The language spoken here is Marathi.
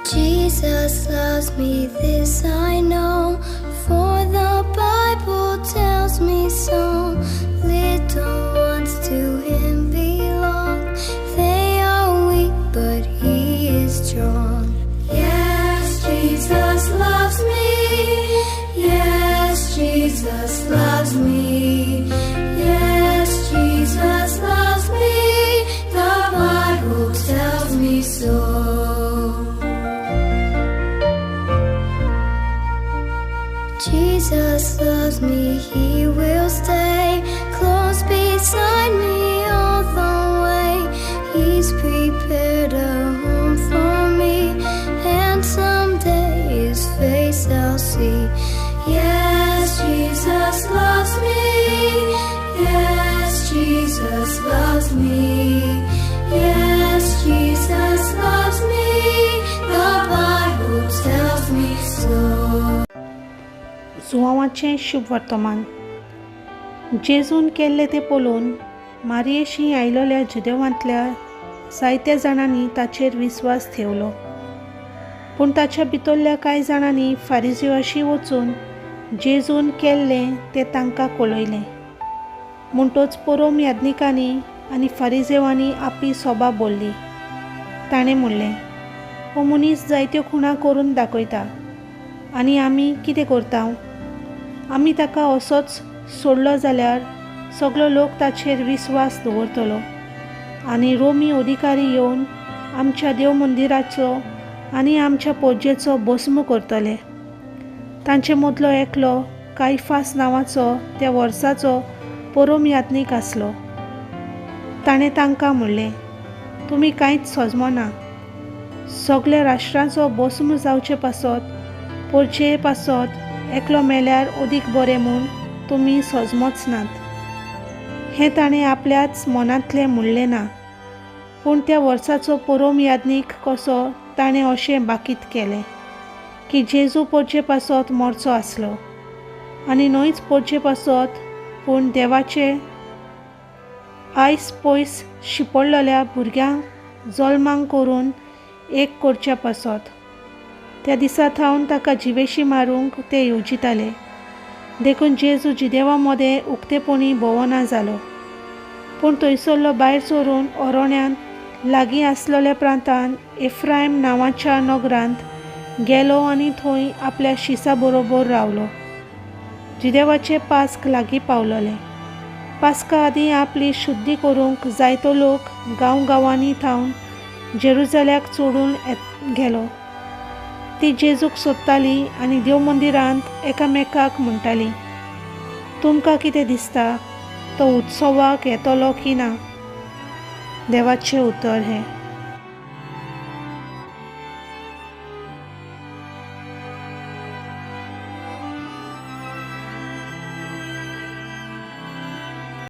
Jesus loves me, this I know, for the Bible tells me so. Little ones to Him belong, they are weak but He is strong. Yes, Jesus loves me, yes, Jesus loves me, yes, Jesus loves me, the Bible tells me so. Jesus loves me, He will stay close beside me all the way. He's prepared a home for me, and someday His face I'll see. Yes, Jesus loves me, yes, Jesus loves me, yes, Jesus loves me, the Bible tells me so. जुवांचें शुभ वर्तमान. जेजून केल्लें तें पळोवन मारयेशी आयिल्ल्या जुदेवांतल्या जायत्या जाणांनी ताचेर विस्वास ठेवलो. पूण ताच्या भितरल्या कांय जाणांनी फारिझेवाशी वचून जेजून केल्लें तें तांकां कळयलें. म्हणटच परम याजकांनी आनी फारिझेवांनी आपली सभा बोल्ली. ताणें म्हणलें, हो मनीस जायत्यो खुणा करून दाखयता आनी आमी कितें करता? आमी ताका असोच सोडलो जाल्यार सगळो लोक ताचेर विस्वास दवरतलो आनी रोमी अधिकारी येवन आमच्या देव मंदिराचो आनी आमच्या पोज्जेचो भस्म करतले. तांचे मदलो एकलो कायफास नांवाचो त्या वर्साचो परम याजक आसलो. ताणें तांकां म्हणलें, तुमी कांयच सजमना. सगळ्या राष्ट्रांचो भस्म जावचे पासत परचे पासत एकलो मेल्यार अदीक बरें म्हूण तुमी सजमच नात. हें ताणें आपल्याच मनांतलें म्हणलें ना, पूण त्या वर्साचो परम याजक कसो ताणें अशें बाकीत केलें की जेजू परचे पासत मरचो आसलो आनी न्हयच परचे पासत पूण देवाचे आयस पयस शिपडलेल्या भुरग्यांक जल्मांक करून एक करच्या पासत. त्या दिसा थावन ताका जिवेशी मारूंक ते येवजिताले. देखून जेजू जिदेवा मदें उक्तेपणी भोवना जालो. पूण थंयसरलो भायर सरून अरोण्यात लागीं आसलेल्या प्रांतांत एफ्रायम नांवाच्या नगरांत गेलो आनी थंय आपल्या शिसा बरोबर रावलो. जिदेवाचे पास्क लागीं पावलोलें. पास्का आदीं आपली शुद्धी करूंक जायतो लोक गांवांनी थावन जेरुसलेमाक चोडून गेलो. ती जेजूक सोदताली आनी देव मंदिरांत एकामेकाक म्हणटाली, तुमकां कितें दिसता, तो उत्सवाक येतलो की ना? देवाचें उतर हें.